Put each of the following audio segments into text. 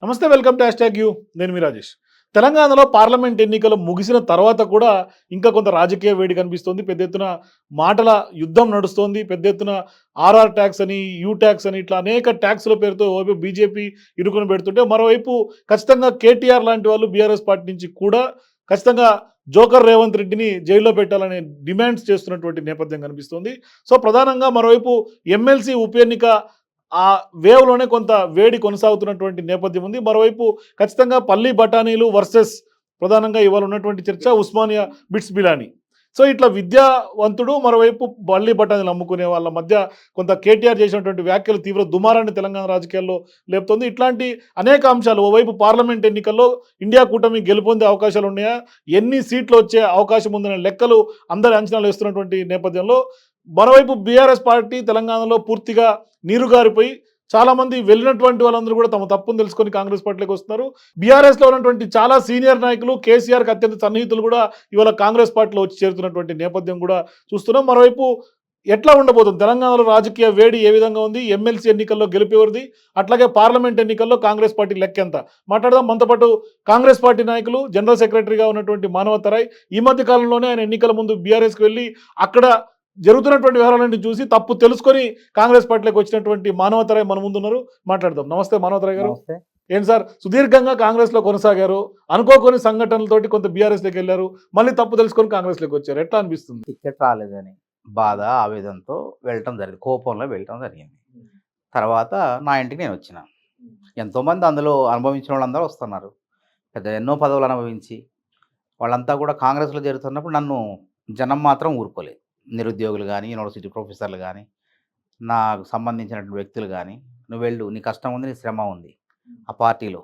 నమస్తే, welcome to hash tag you. నేను మీ రాజేష్. తెలంగాణలో పార్లమెంట్ ఎన్నికలు ముగిసిన తర్వాత కూడా ఇంకా కొంత రాజకీయ వేడి కనిపిస్తోంది. పెద్ద ఎత్తున మాటల యుద్ధం నడుస్తోంది. పెద్ద ఎత్తున ఆర్ఆర్ ట్యాక్స్ అని, యూ ట్యాక్స్ అని, ఇట్లా అనేక ట్యాక్స్ల పేరుతో ఓవైపు బీజేపీ ఇరుకుని పెడుతుంటే, మరోవైపు ఖచ్చితంగా కేటీఆర్ లాంటి వాళ్ళు బీఆర్ఎస్ పార్టీ నుంచి కూడా ఖచ్చితంగా జోకర్ రేవంత్ రెడ్డిని జైల్లో పెట్టాలనే డిమాండ్స్ చేస్తున్నటువంటి నేపథ్యం కనిపిస్తోంది. సో ప్రధానంగా మరోవైపు ఎమ్మెల్సీ ఉప ఎన్నిక ఆ వేవ్‌లోనే కొంత వేడి కొనసాగుతున్నటువంటి నేపథ్యం ఉంది. మరోవైపు ఖచ్చితంగా పల్లి బఠానీలు వర్సెస్ ప్రధానంగా ఇవాళ ఉన్నటువంటి చర్చ ఉస్మానియా బిట్స్ బిలానీ. సో ఇట్లా విద్యావంతుడు, మరోవైపు పల్లి బఠానీలు అమ్ముకునే వాళ్ళ మధ్య కొంత కేటీఆర్ చేసినటువంటి వ్యాఖ్యలు తీవ్ర దుమారాన్ని తెలంగాణ రాజకీయాల్లో లేపుతోంది. ఇట్లాంటి అనేక అంశాలు, ఓవైపు పార్లమెంట్ ఎన్నికల్లో ఇండియా కూటమి గెలుపొందే అవకాశాలు ఉన్నాయా, ఎన్ని సీట్లు వచ్చే అవకాశం ఉందనే లెక్కలు అందరి అంచనాలు వేస్తున్నటువంటి నేపథ్యంలో, మరోవైపు బీఆర్ఎస్ పార్టీ తెలంగాణలో పూర్తిగా నీరుగారిపోయి చాలామంది వెళ్ళినటువంటి వాళ్ళందరూ కూడా తమ తప్పును తెలుసుకొని కాంగ్రెస్ పార్టీలోకి వస్తున్నారు. బీఆర్ఎస్లో ఉన్నటువంటి చాలా సీనియర్ నాయకులు, కేసీఆర్కి అత్యంత సన్నిహితులు కూడా ఇవాళ కాంగ్రెస్ పార్టీలో వచ్చి చేరుతున్నటువంటి నేపథ్యం కూడా చూస్తున్నాం. మరోవైపు ఎట్లా ఉండబోతుంది తెలంగాణలో రాజకీయ వేడి, ఏ విధంగా ఉంది, ఎమ్మెల్సీ ఎన్నికల్లో గెలిపేవరిది, అట్లాగే పార్లమెంట్ ఎన్నికల్లో కాంగ్రెస్ పార్టీ లెక్కెంత మాట్లాడదాం. మనతో పాటు కాంగ్రెస్ పార్టీ నాయకులు, జనరల్ సెక్రటరీగా ఉన్నటువంటి మానవతరాయ్, ఈ మధ్య కాలంలోనే ఆయన ఎన్నికల ముందు బీఆర్ఎస్కి వెళ్ళి అక్కడ జరుగుతున్నటువంటి వ్యవహారాలన్నీ చూసి తప్పు తెలుసుకొని కాంగ్రెస్ పార్టీలోకి వచ్చినటువంటి మానవతరాయ్ మన ముందున్నారు, మాట్లాడదాం. నమస్తే మానవతరాయ్ గారు. ఏంటి సార్, సుదీర్ఘంగా కాంగ్రెస్లో కొనసాగారు, అనుకోని సంఘటనలతోటి కొంత బీఆర్ఎస్లోకి వెళ్ళారు, మళ్ళీ తప్పు తెలుసుకొని కాంగ్రెస్లోకి వచ్చారు, ఎట్లా అనిపిస్తుంది? టికెట్ రాలేదని బాధ, ఆవేదనతో వెళ్ళటం జరిగింది, కోపంలో వెళ్ళటం జరిగింది. తర్వాత నా ఇంటికి నేను వచ్చిన. ఎంతోమంది అందులో అనుభవించిన వాళ్ళందరూ వస్తున్నారు, పెద్ద ఎన్నో పదవులు అనుభవించి వాళ్ళంతా కూడా కాంగ్రెస్లో చేరుతున్నప్పుడు నన్ను జనం మాత్రం ఊరుకోలేదు. నిరుద్యోగులు కానీ, యూనివర్సిటీ ప్రొఫెసర్లు కానీ, నాకు సంబంధించినటువంటి వ్యక్తులు కానీ, నువ్వు వెళ్ళు, నీ కష్టం ఉంది, నీ శ్రమ ఉంది ఆ పార్టీలో,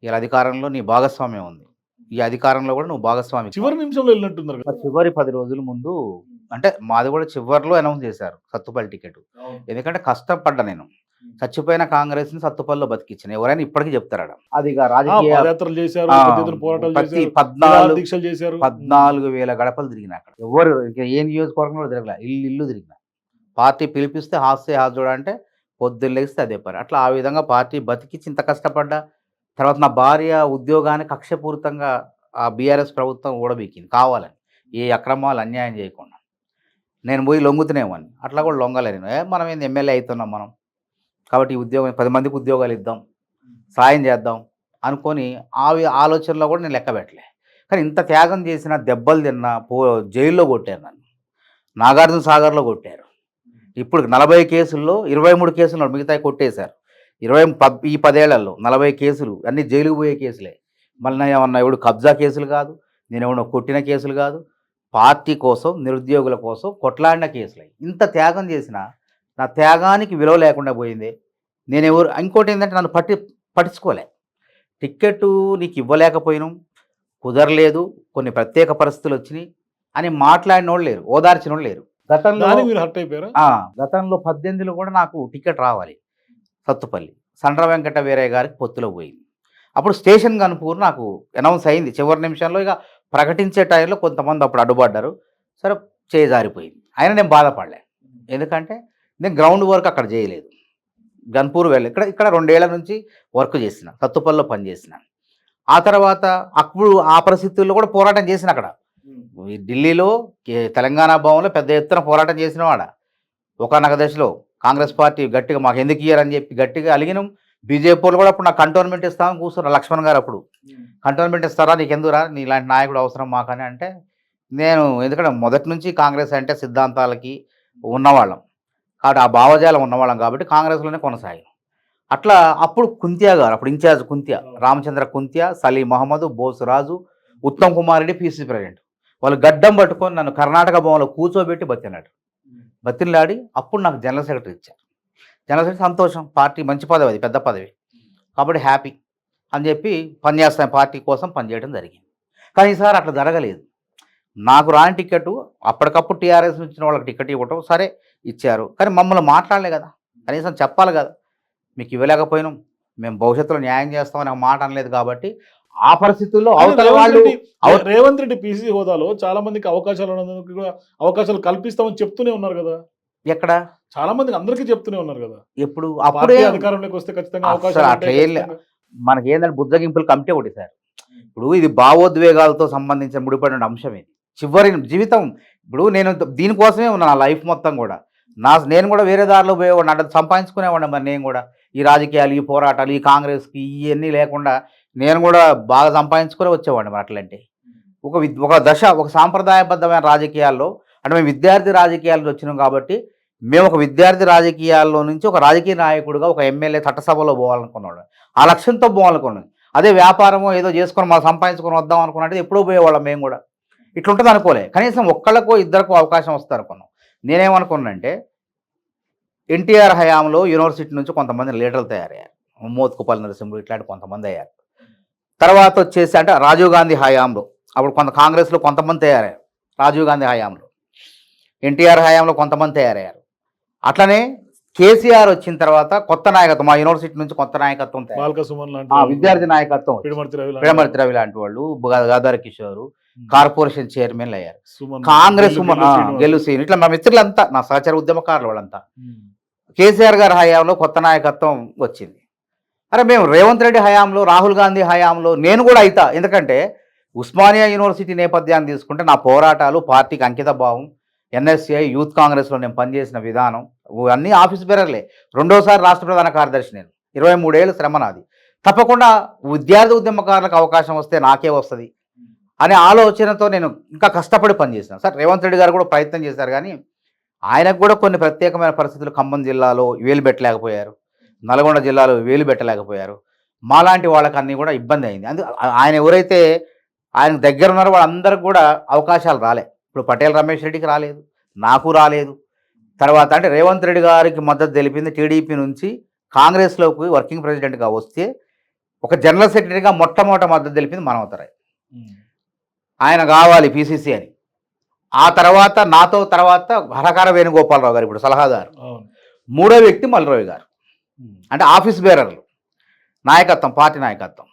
ఇలా అధికారంలో నీ భాగస్వామ్యం ఉంది, ఈ అధికారంలో కూడా నువ్వు భాగస్వామి. చివరి నిమిషంలో వెళ్ళినట్టున్నారు కదా. చివరి 10 రోజుల ముందు, అంటే మాది కూడా చివరిలో అనౌన్స్ చేశారు సత్తుపల్లి టికెట్. ఎందుకంటే కష్టపడ్డా నేను, చచ్చిపోయిన కాంగ్రెస్ని సత్తుపల్లిలో బతికించిన ఎవరైనా ఇప్పటికీ చెప్తారా. అది రాజకీయ పాదయాత్రలు చేశారు, పోరాటాలు ప్రతి చేశారు, దీక్షలు చేశారు, 14,000 గడపలు తిరిగిన. అక్కడ ఎవరు ఏ నియోజకవర్గంలో తిరగలే, ఇల్లు తిరిగిన. పార్టీ పిలిపిస్తే హాస్య హాజరు అంటే పొద్దున్న లేస్తే అదే పని. అట్లా ఆ విధంగా పార్టీ బతికించి ఇంత కష్టపడ్డా. తర్వాత నా భార్య ఉద్యోగాన్ని కక్షపూరితంగా ఆ బీఆర్ఎస్ ప్రభుత్వం ఊడబీకింది కావాలని, ఏ అక్రమాలు అన్యాయం చేయకుండా. నేను పోయి లొంగుతున్నామని, అట్లా కూడా లొంగలేను. మనం ఏంది ఎమ్మెల్యే అవుతున్నాం మనం, కాబట్టి ఈ ఉద్యోగం 10 మందికి ఉద్యోగాలు ఇద్దాం, సాయం చేద్దాం అనుకొని ఆలోచనలో కూడా నేను లెక్క పెట్టలే. కానీ ఇంత త్యాగం చేసిన, దెబ్బలు తిన్నా, జైల్లో కొట్టారు నన్ను, నాగార్జున సాగర్లో కొట్టారు. ఇప్పుడు 40 కేసుల్లో 23 కేసులు మిగతా కొట్టేశారు. ఈ 10 ఏళ్లలో 40 కేసులు అన్నీ జైలుకు పోయే కేసులే. మళ్ళీ ఏమన్నా ఎవడు కబ్జా కేసులు కాదు, నేను ఏమన్నా కొట్టిన కేసులు కాదు, పార్టీ కోసం, నిరుద్యోగుల కోసం కొట్లాడిన కేసులే. ఇంత త్యాగం చేసిన నా త్యాగానికి విలువ లేకుండా పోయింది. ఇంకోటి ఏంటంటే నన్ను పట్టించుకోలే. టిక్కెట్టు నీకు ఇవ్వలేకపోయినాం, కుదరలేదు, కొన్ని ప్రత్యేక పరిస్థితులు వచ్చినాయి అని మాట్లాడిన వాళ్ళు లేరు, ఓదార్చిన వాళ్ళు లేరు. గతంలో 18లో కూడా నాకు టికెట్ రావాలి సత్తుపల్లి, సండ్ర వెంకట వీరయ్య గారికి పొత్తులో పోయింది. అప్పుడు స్టేషన్ గన్పూర్ నాకు అనౌన్స్ అయింది చివరి నిమిషంలో. ఇక ప్రకటించే టైంలో కొంతమంది అప్పుడు అడ్డుపడ్డారు, సరే చేజారిపోయింది. అయినా నేను బాధపడలే, ఎందుకంటే నేను గ్రౌండ్ వర్క్ అక్కడ చేయలేదు. గన్పూర్ వెళ్ళి ఇక్కడ 2 ఏళ్ల నుంచి వర్క్ చేసిన, సత్తుపల్లిలో పనిచేసిన. ఆ తర్వాత అప్పుడు ఆ పరిస్థితుల్లో కూడా పోరాటం చేసిన. అక్కడ ఢిల్లీలో తెలంగాణ భవన్లో పెద్ద ఎత్తున పోరాటం చేసిన వాడ. ఒకనొక దశలో కాంగ్రెస్ పార్టీ గట్టిగా మాకు ఎందుకు ఇయ్యారని చెప్పి గట్టిగా అలిగినాం. బీజేపీలో కూడా అప్పుడు నాకు కంటోన్మెంట్ ఇస్తామని కూర్చున్నారు లక్ష్మణ్ గారు. అప్పుడు కంటోన్మెంట్ ఇస్తారా, నీకు ఎందుకురా, నీ ఇలాంటి నాయకుడు అవసరం మాకని అంటే, నేను ఎందుకంటే మొదటి నుంచి కాంగ్రెస్ అంటే సిద్ధాంతాలకి ఉన్నవాళ్ళం కాబట్టి, ఆ భావజాలం ఉన్నవాళ్ళం కాబట్టి కాంగ్రెస్లోనే కొనసాగాం. అట్లా అప్పుడు కుంతియా గారు, అప్పుడు incharge Kuntia, Ramachandra Kuntia, Salim Mohammed, Bosuraju, Uttam Kumar Reddy PC president, వాళ్ళు గడ్డం పట్టుకొని నన్ను కర్ణాటక భవన్లో కూర్చోబెట్టి బతిలాడి అప్పుడు నాకు జనరల్ సెక్రటరీ ఇచ్చారు. జనరల్ సెక్రటరీ సంతోషం, పార్టీ మంచి పదవి, అది పెద్ద పదవి కాబట్టి హ్యాపీ అని చెప్పి పనిచేస్తాను, పార్టీ కోసం పనిచేయడం జరిగింది. కానీ ఈసారి అట్లా జరగలేదు. నాకు రాని టికెట్ అప్పటికప్పుడు టీఆర్ఎస్ ఇచ్చిన వాళ్ళకి టికెట్ ఇవ్వటం సరే ఇచ్చారు, కానీ మమ్మల్ని మాట్లాడలే కదా, కనీసం చెప్పాలి కదా, మీకు ఇవ్వలేకపోయినాం, మేము భవిష్యత్తులో న్యాయం చేస్తామని ఒక మాట అనలేదు. కాబట్టి ఆ పరిస్థితుల్లో రేవంత్ రెడ్డి పీసీ హోదాలో చాలా మందికి అవకాశాలు కల్పిస్తామని చెప్తూనే ఉన్నారు కదా. ఎక్కడ చాలా మందికి అందరికీ చెప్తూనే ఉన్నారు కదా. ఎప్పుడు అప్పుడే అధికారంలోకి వస్తే ఖచ్చితంగా అవకాశాలు మనకి ఏంటంటే బుజ్జగింపుల కమిటీ ఒకటి సార్. ఇప్పుడు ఇది భావోద్వేగాలతో సంబంధించిన ముడిపడిన అంశం ఇది. చివరి జీవితం ఇప్పుడు నేను దీనికోసమే ఉన్నా నా లైఫ్ మొత్తం కూడా. నేను కూడా వేరే దారిలో పోయేవాడిని. అంటే సంపాదించుకునేవాడిని మరి నేను కూడా. ఈ రాజకీయాలు, ఈ పోరాటాలు, ఈ కాంగ్రెస్‌కి ఇయన్నీ లేకుండా నేను కూడా బాగా సంపాదించుకొని వచ్చేవాడిని మరి అట్లంటే. ఒక దశ ఒక సాంప్రదాయబద్ధమైన రాజకీయాల్లో అంటే మేము విద్యార్థి రాజకీయాల్లో వచ్చినాం కాబట్టి, మేము ఒక విద్యార్థి రాజకీయాల్లో నుంచి ఒక రాజకీయ నాయకుడిగా ఒక ఎమ్మెల్యే చట్టసభలో పోవాలనుకున్నాడు. ఆ లక్ష్యంతో పోవాలనుకున్నాను. అదే వ్యాపారమో ఏదో చేసుకొని మనం సంపాదించుకొని వద్దాం అనుకున్నట్టు ఎప్పుడో పోయేవాళ్ళం మేము కూడా. ఇట్లుంటుంది అనుకోలే. కనీసం ఒక్కళ్ళకో ఇద్దరికో అవకాశం వస్తుంది అనుకున్నాం. నేనేమనుకున్నానంటే ఎన్టీఆర్ హయాంలో యూనివర్సిటీ నుంచి కొంతమంది లీడర్లు తయారయ్యారు. మోత్కుపల్లి నరసింహుడు ఇట్లాంటి కొంతమంది అయ్యారు. తర్వాత వచ్చేసి అంటే రాజీవ్ గాంధీ హయాంలో అప్పుడు కాంగ్రెస్లో కొంతమంది తయారయ్యారు. రాజీవ్ గాంధీ హయాంలో, ఎన్టీఆర్ హయాంలో కొంతమంది తయారయ్యారు. అట్లనే కేసీఆర్ వచ్చిన తర్వాత కొత్త నాయకత్వం, మా యూనివర్సిటీ నుంచి కొత్త నాయకత్వం విద్యార్థి నాయకత్వం, పిడమర్తి రవి లాంటి వాళ్ళు, గాదారి కిషోర్ కార్పొరేషన్ చైర్మన్లు అయ్యారు. కాంగ్రెస్ గెలుసీని ఇట్లా మా మిత్రులంతా నా సహచర ఉద్యమకారులు వాళ్ళంతా. కేసీఆర్ గారి హయాంలో కొత్త నాయకత్వం వచ్చింది. అరే మేము రేవంత్ రెడ్డి హయాంలో, రాహుల్ గాంధీ హయాంలో నేను కూడా అవుతా. ఎందుకంటే ఉస్మానియా యూనివర్సిటీ నేపథ్యాన్ని తీసుకుంటే నా పోరాటాలు, పార్టీకి అంకిత భావం, ఎన్ఎస్ఏ యూత్ కాంగ్రెస్లో నేను పనిచేసిన విధానం అన్నీ ఆఫీస్ బేరర్లే. రెండోసారి రాష్ట్ర ప్రధాన కార్యదర్శి నేను. 23 ఏళ్ళు శ్రమ నాది. తప్పకుండా విద్యార్థి ఉద్యమకారులకు అవకాశం వస్తే నాకే వస్తుంది అనే ఆలోచనతో నేను ఇంకా కష్టపడి పనిచేశాను సార్. రేవంత్ రెడ్డి గారు కూడా ప్రయత్నం చేశారు, కానీ ఆయనకు కూడా కొన్ని ప్రత్యేకమైన పరిస్థితులు ఖమ్మం జిల్లాలో వేలు పెట్టలేకపోయారు, నల్గొండ జిల్లాలో వేలు పెట్టలేకపోయారు. మాలాంటి వాళ్ళకి అన్నీ కూడా ఇబ్బంది అయింది. ఆయన ఎవరైతే ఆయనకు దగ్గర ఉన్నారో వాళ్ళందరికీ కూడా అవకాశాలు రాలే. ఇప్పుడు పటేల్ రమేష్ రెడ్డికి రాలేదు, నాకు రాలేదు. తర్వాత అంటే రేవంత్ రెడ్డి గారికి మద్దతు తెలిపింది టీడీపీ నుంచి కాంగ్రెస్లోకి వర్కింగ్ ప్రెసిడెంట్గా వస్తే ఒక జనరల్ సెక్రటరీగా మొట్టమొదట మద్దతు తెలిపింది మనవతరాయ్. ఆయన కావాలి పిసిసి అని. ఆ తర్వాత నాతో తర్వాత హరకార వేణుగోపాలరావు గారు ఇప్పుడు సలహాదారు. మూడో వ్యక్తి మల్రావు గారు. అంటే ఆఫీస్ బేరర్లు నాయకత్వం, పార్టీ నాయకత్వం.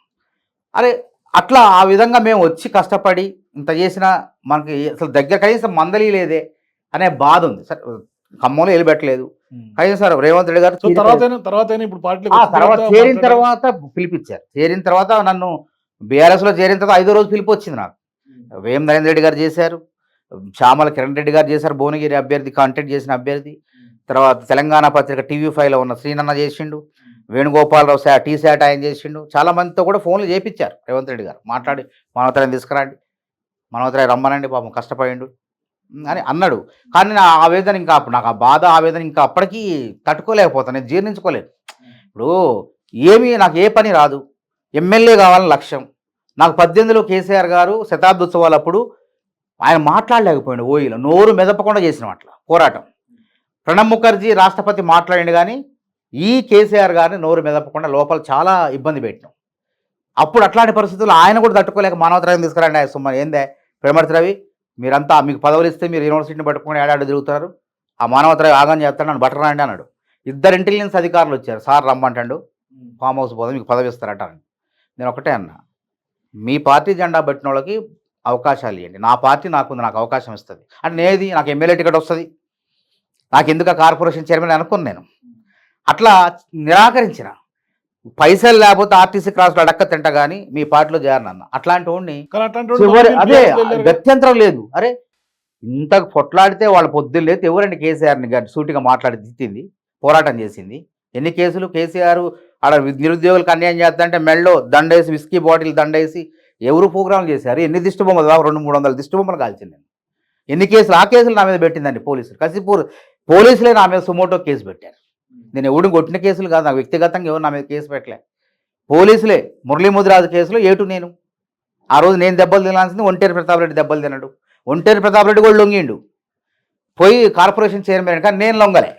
అరే అట్లా ఆ విధంగా మేము వచ్చి కష్టపడి ఇంత చేసినా మనకి అసలు దగ్గర కనీసం మందలి లేదే అనే బాధ ఉంది సార్. ఖమ్మంలో వెళ్ళబెట్టలేదు కనీసం సార్. రేవంత్ రెడ్డి గారు తర్వాత చేరిన తర్వాత పిలిపించారు. చేరిన తర్వాత నన్ను బీఆర్ఎస్లో చేరిన తర్వాత 5వ రోజు పిలిపి వచ్చింది నాకు. వేం నరేంద్ర రెడ్డి గారు చేశారు, చామల కిరణ్ రెడ్డి గారు చేశారు, భువనగిరి అభ్యర్థి కాంటాక్ట్ చేసిన అభ్యర్థి. తర్వాత తెలంగాణ పత్రిక TV5లో ఉన్న శ్రీనన్న చేసిండు, వేణుగోపాలరావు టీశాట్ ఆయన చేసిండు. చాలా మందితో కూడా ఫోన్లు చేయించారు రేవంత్ రెడ్డి గారు. మాట్లాడి మనవతరాన్ని తీసుకురండి, మనవతరాయి రమ్మనండి, పాపం కష్టపడిండు అని అన్నాడు. కానీ నా ఆవేదన ఇంకా నాకు ఆ బాధ ఆవేదన ఇంకా అప్పటికీ తట్టుకోలేకపోతాను, నేను జీర్ణించుకోలేదు. ఇప్పుడు నాకు ఏ పని రాదు, ఎమ్మెల్యే కావాలని లక్ష్యం. నాకు 18లో కేసీఆర్ గారు శతాబ్దోత్సవాలు అప్పుడు ఆయన మాట్లాడలేకపోయాడు. ఓయిలో నోరు మెదపకుండా చేసిన అట్లా పోరాటం. ప్రణబ్ ముఖర్జీ రాష్ట్రపతి మాట్లాడిండు, కానీ ఈ కేసీఆర్ గారిని నోరు మెదపకుండా లోపల చాలా ఇబ్బంది పెట్టినాం. అప్పుడు అట్లాంటి పరిస్థితుల్లో ఆయన కూడా తట్టుకోలేక మానవతరాన్ని తీసుకురండి సుమ్మని ఏందే పిడమర్తి రవి మీరంతా మీకు పదవులు ఇస్తే మీరు యూనివర్సిటీని పట్టుకుని ఏడాడు తిరుగుతారు, ఆ మానవతరావి ఆగం చేస్తాడు, నన్ను బట్టరండి అన్నాడు. 2 ఇంటెలిజెన్స్ అధికారులు వచ్చారు, సార్ రమ్మంటాడు, ఫామ్ హౌస్ పోదాం మీకు పదవి ఇస్తారట. నేను ఒకటే అన్నా, మీ పార్టీ జెండా పెట్టిన వాళ్ళకి అవకాశాలు ఇవ్వండి, నా పార్టీ నాకు అవకాశం ఇస్తుంది అంటే నేది నాకు ఎమ్మెల్యే టికెట్ వస్తుంది, నాకు ఎందుకు కార్పొరేషన్ చైర్మన్ అనుకుని నేను అట్లా నిరాకరించిన. పైసలు లేకపోతే ఆర్టీసీ క్రాస్లో అడక్క తింట కానీ మీ పార్టీలో చేరనన్న. అట్లాంటి వాడిని అదే గత్యంతరం లేదు. అరే ఇంత కొట్లాడితే వాళ్ళ పొద్దున్న లేదు ఎవరండి కేసీఆర్ని సూటిగా మాట్లాడి తిట్టింది, పోరాటం చేసింది. ఎన్ని కేసులు కేసీఆర్ ఆడ నిరుద్యోగులకు అన్యాయం చేస్తాంటే మెళ్ళో దండేసి, విస్కీ బాటిల్ దండేసి ఎవరు ప్రోగ్రాంలు చేశారు. ఎన్ని దిష్టి బొమ్మలు, 200-300 దిష్టి బొమ్మలు కాల్చింది నేను. ఎన్ని కేసులు, ఆ కేసులు నా మీద పెట్టిందండి పోలీసులు. కసిపూర్ పోలీసులే నా మీద సుమోటో కేసు పెట్టారు. నేను ఎవడిని కొట్టిన కేసులు కాదు, నాకు వ్యక్తిగతంగా ఎవరు నా మీద కేసు పెట్టలే. పోలీసులే మురళీ ముదిరాజు కేసులో నేను ఆ రోజు నేను దెబ్బలు తినాల్సింది, ఒంటేరు ప్రతాప్ రెడ్డి దెబ్బలు తినడు. ఒంటేరు ప్రతాప్ రెడ్డి కూడా లొంగిండు, పోయి కార్పొరేషన్ చైర్మన్. కానీ నేను లొంగలే.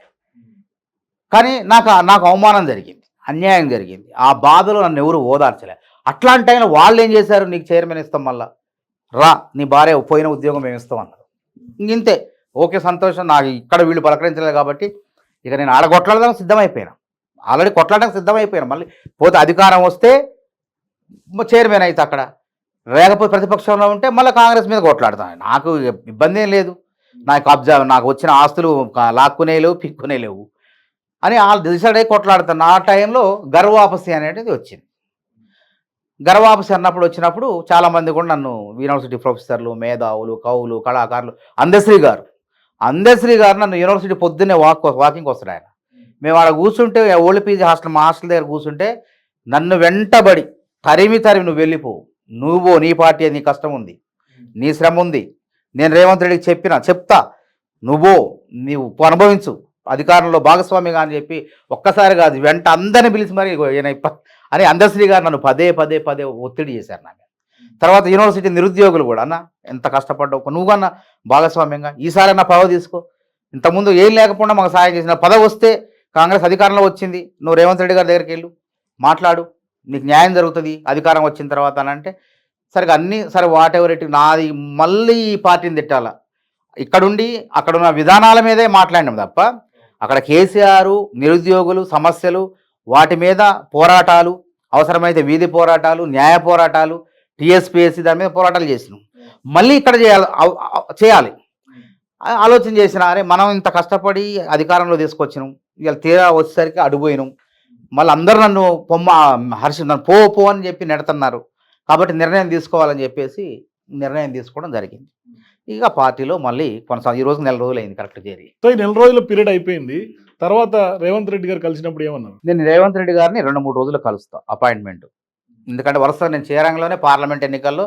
కానీ నాకు అవమానం జరిగింది, అన్యాయం జరిగింది. ఆ బాధలో నన్ను ఎవరు ఓదార్చలే. అట్లాంటి టైంలో వాళ్ళు ఏం చేశారు, నీకు చైర్మన్ ఇస్తాం, మళ్ళా రా నీ భార్య పోయిన ఉద్యోగం మేము ఇస్తాం అన్నారు. ఇంతే, ఓకే సంతోషం. నాకు ఇక్కడ వీళ్ళు పలకరించలేదు కాబట్టి ఇక నేను ఆడ కొట్లాడడానికి సిద్ధమైపోయాను. ఆల్రెడీ కొట్లాడడానికి సిద్ధమైపోయాను. మళ్ళీ పోతే అధికారం వస్తే చైర్మన్ అయితే అక్కడ, లేకపోతే ప్రతిపక్షంలో ఉంటే మళ్ళీ కాంగ్రెస్ మీద కొట్లాడతాను. నాకు ఇబ్బంది ఏం లేదు. నాకు వచ్చిన ఆస్తులు లాక్కునే లేవు, పిక్కునే లేవు అని వాళ్ళు డిసైడ్ అయ్యి కొట్లాడుతాను. ఆ టైంలో గర్వాపసి అనేది వచ్చింది. గర్వాపసి అన్నప్పుడు వచ్చినప్పుడు చాలామంది కూడా నన్ను యూనివర్సిటీ ప్రొఫెసర్లు, మేధావులు, కవులు, కళాకారులు, అందశ్రీ గారు నన్ను యూనివర్సిటీ పొద్దున్నే వాకింగ్కి వస్తాడు ఆయన. మేము ఆడ కూర్చుంటే ఓల్డ్ పీజీ హాస్టల్ మా హాస్టల్ దగ్గర కూర్చుంటే నన్ను వెంటబడి తరిమి నువ్వు వెళ్ళిపోవు, నువ్వు నీ పార్టీ నీ కష్టం ఉంది, నీ శ్రమ ఉంది, నేను రేవంత్ రెడ్డికి చెప్తా, నీవు అనుభవించు, అధికారంలో భాగస్వామిగా అని చెప్పి ఒక్కసారి కాదు వెంట అందరిని పిలిచి మరి అని అందశ్రీ గారు నన్ను పదే ఒత్తిడి చేశారు నా మీద. తర్వాత యూనివర్సిటీ నిరుద్యోగులు కూడా అన్న ఎంత కష్టపడ్డావు నువ్వు కన్నా భాగస్వామ్యంగా ఈసారైనా పదవి తీసుకో, ఇంతకుముందు ఏం లేకపోయినా మాకు సాయం చేసిన పదవి వస్తే కాంగ్రెస్ అధికారంలో వచ్చింది, నువ్వు రేవంత్ రెడ్డి గారి దగ్గరికి వెళ్ళు మాట్లాడు, నీకు న్యాయం జరుగుతుంది అధికారం వచ్చిన తర్వాత అని అంటే సరిగా అన్నీ సరే వాట్ ఎవర్ ఇట్ నాది మళ్ళీ ఈ పార్టీని తిట్టాల, ఇక్కడుండి అక్కడున్న విధానాల మీదే మాట్లాడినాం తప్ప అక్కడ కేసీఆర్ నిరుద్యోగులు సమస్యలు వాటి మీద పోరాటాలు, అవసరమైతే వీధి పోరాటాలు, న్యాయ పోరాటాలు, టీఎస్పీఎస్సీ దాని మీద పోరాటాలు చేసినాం. మళ్ళీ ఇక్కడ చేయాలి ఆలోచన చేసిన అరే మనం ఇంత కష్టపడి అధికారంలో తీసుకొచ్చినాం, ఇవాళ తీరా వచ్చేసరికి అడిపోయినాం, మళ్ళీ అందరూ నన్ను నన్ను పో అని చెప్పి నెడుతున్నారు, కాబట్టి నిర్ణయం తీసుకోవాలని చెప్పేసి నిర్ణయం తీసుకోవడం జరిగింది. ఇక పార్టీలో మళ్ళీ ఈ రోజు నెల రోజులు అయింది కరెక్ట్ చేరి. సో ఈ నెల రోజుల పీరియడ్ అయిపోయింది, తర్వాత రేవంత్ రెడ్డి గారు కలిసినప్పుడు ఏమన్నారు? నేను రేవంత్ రెడ్డి గారిని 2-3 రోజులు కలుస్తా అపాయింట్మెంట్, ఎందుకంటే వరుసగా నేను చేరంగంలోనే పార్లమెంట్ ఎన్నికల్లో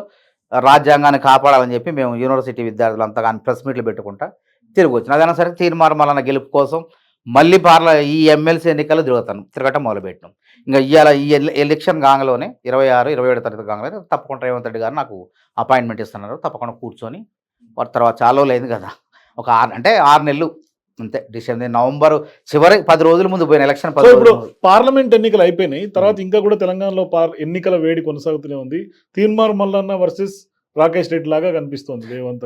రాజ్యాంగాన్ని కాపాడాలని చెప్పి మేము యూనివర్సిటీ విద్యార్థులంతా కానీ ప్రెస్ మీట్లు పెట్టుకుంటా తిరిగి వచ్చిన అదైనా సరే తీర్మానం గెలుపు కోసం మళ్ళీ ఈ ఎమ్మెల్సీ ఎన్నికల్లో తిరగటం మొదలుపెట్టినాం. ఇంకా ఇవాళ ఈ ఎలక్షన్ కాంగలోనే 26, 27 తారీఖు కాంగలోనే తప్పకుండా రేవంత్ రెడ్డి గారు నాకు అపాయింట్మెంట్ ఇస్తున్నారు, తప్పకుండా కూర్చొని వాటి తర్వాత చాలా రోజులు అయింది కదా, ఒక 6 నెలలు అంతే, డిసెంబర్ నవంబర్ చివరి 10 రోజుల ముందు పోయిన ఎలక్షన్. ఇప్పుడు పార్లమెంట్ ఎన్నికలు అయిపోయినాయి, తర్వాత ఇంకా కూడా తెలంగాణలో ఎన్నికల వేడి కొనసాగుతూనే ఉంది. తీన్మార్ మల్లన్న వర్సెస్ రాకేష్ రెడ్డి లాగా కనిపిస్తుంది రేవంత్.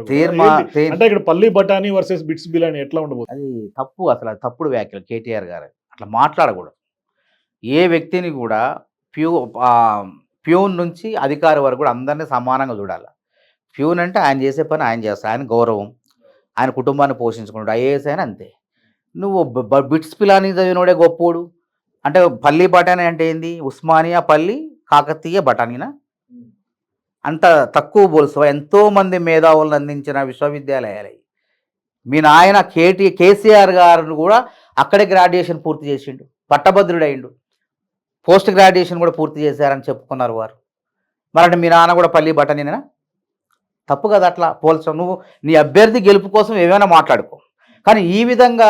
అంటే ఇక్కడ పల్లి బఠానీ వర్సెస్ బిట్స్ బిలాని ఎట్లా ఉండబోతుంది? అది తప్పు, అసలు అది తప్పుడు వ్యాఖ్యలు కేటీఆర్ గారు, అట్లా మాట్లాడకూడదు. ఏ వ్యక్తిని కూడా ప్యూన్ నుంచి అధికారి వరకు కూడా అందరినీ సమానంగా చూడాలి. ప్యూన్ అంటే ఆయన చేసే పని ఆయన చేస్తాడు, ఆయన గౌరవం, ఆయన కుటుంబాన్ని పోషించుకున్నాడు, ఐఏఎస్ అయినా అంతే. నువ్వు బిట్స్ పిలాని చదివినోడే గొప్పోడు అంటే పల్లి బఠానీ అంటే ఏంది? ఉస్మానియా పల్లి కాకతీయ బఠానీనా? అంత తక్కువ పోల్సవా? ఎంతోమంది మేధావులను అందించిన విశ్వవిద్యాలయాలు. మీ నాయన కేసీఆర్ గారు కూడా అక్కడే గ్రాడ్యుయేషన్ పూర్తి చేసిండు, పట్టభద్రుడైండు, పోస్ట్ గ్రాడ్యుయేషన్ కూడా పూర్తి చేశారని చెప్పుకున్నారు వారు. మరంటే మీ నాన్న కూడా పల్లి బఠానీనా? తప్పు కదా అట్లా పోల్చడం. నువ్వు నీ అభ్యర్థి గెలుపు కోసం ఏమైనా మాట్లాడుకో, కానీ ఈ విధంగా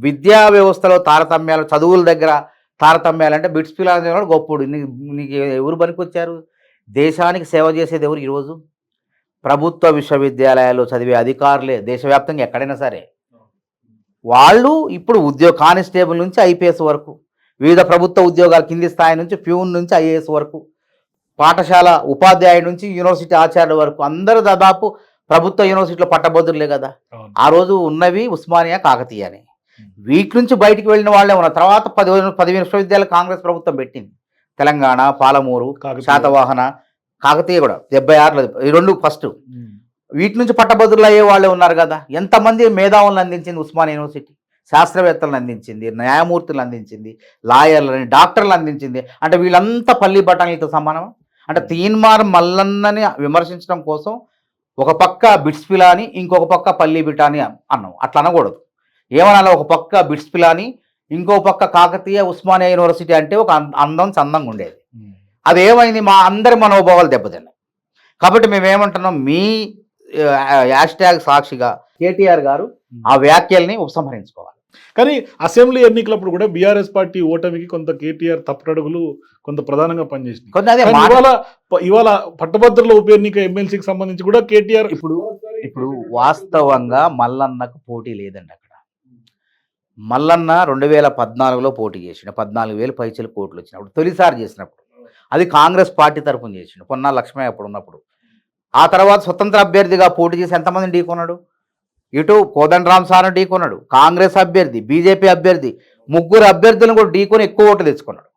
విద్యా వ్యవస్థలో తారతమ్యాలు, చదువుల దగ్గర తారతమ్యాలు అంటే బిట్స్ పిల్లలు కూడా గొప్పడు. నీకు ఎవరు పనికొచ్చారు? దేశానికి సేవ చేసేది ఎవరు? ఈరోజు ప్రభుత్వ విశ్వవిద్యాలయాల్లో చదివే అధికారులే దేశవ్యాప్తంగా ఎక్కడైనా సరే. వాళ్ళు ఇప్పుడు కానిస్టేబుల్ నుంచి ఐపీఎస్ వరకు, వివిధ ప్రభుత్వ ఉద్యోగాల కింది స్థాయి నుంచి ప్యూన్ నుంచి ఐఏఎస్ వరకు, పాఠశాల ఉపాధ్యాయుడి నుంచి యూనివర్సిటీ ఆచార్యుల వరకు అందరూ దాదాపు ప్రభుత్వ యూనివర్సిటీలో పట్టభద్రులే కదా. ఆ రోజు ఉన్నవి ఉస్మానియా, కాకతీయ అని. వీటి నుంచి బయటికి వెళ్ళిన వాళ్ళే ఉన్నారు. తర్వాత 10 విశ్వవిద్యాలయాలు కాంగ్రెస్ ప్రభుత్వం పెట్టింది. తెలంగాణ, పాలమూరు, శాతవాహన, కాకతీయ కూడా 76లో, ఈ 2 ఫస్ట్. వీటి నుంచి పట్టభద్రులు అయ్యే వాళ్ళే ఉన్నారు కదా. ఎంతమంది మేధావులను అందించింది ఉస్మానియా యూనివర్సిటీ, శాస్త్రవేత్తలను అందించింది, న్యాయమూర్తులను అందించింది, లాయర్లని, డాక్టర్లు అందించింది. అంటే వీళ్ళంతా పల్లి బఠానీలతో సమానం. అంటే తీన్మార్ మల్లన్నని విమర్శించడం కోసం ఒక పక్క బిట్స్ పిలాని, ఇంకొక పక్క పల్లి బిటాని అన్నాం. అట్లా అనకూడదు. ఏమనాలి? ఒక పక్క బిట్స్ పిలాని, ఇంకో పక్క కాకతీయ, ఉస్మానియా యూనివర్సిటీ అంటే ఒక చందంగా ఉండేది. అదేమైంది? మా అందరి మనోభావాలు దెబ్బతిన్నాయి. కాబట్టి మేమేమంటున్నాం, మీ హ్యాష్ట్యాగ్ సాక్షిగా కేటీఆర్ గారు ఆ వ్యాఖ్యల్ని ఉపసంహరించుకోవాలి. కానీ అసెంబ్లీ ఎన్నికలప్పుడు కూడా బీఆర్ఎస్ పార్టీ ఓటమికి కొంత కేటీఆర్ తప్పుడడుగులు కొంత ప్రధానంగా పనిచేసినాయి. ఇవాళ పట్టభద్రుల ఉప ఎన్నిక ఎమ్మెల్సీకి సంబంధించి కూడా కేటీఆర్ ఇప్పుడు వాస్తవంగా మల్లన్నకు పోటీ లేదండి. అక్కడ మల్లన్న 2014లో పోటీ చేసిండు, 14,000 పైచల కోట్లు వచ్చినప్పుడు, తొలిసారి చేసినప్పుడు అది కాంగ్రెస్ పార్టీ తరఫున చేసిండు, పొన్నాల లక్ష్మయ్య అప్పుడు ఉన్నప్పుడు. ఆ తర్వాత స్వతంత్ర అభ్యర్థిగా పోటీ చేసి ఎంతమందిని ఢీకొన్నాడు? ఇటు కోదండరామ్ సార్ను ఢీకొన్నాడు, కాంగ్రెస్ అభ్యర్థి, బీజేపీ అభ్యర్థి, 3 అభ్యర్థులను కూడా ఢీకొని ఎక్కువ ఓట్లు తెచ్చుకున్నాడు.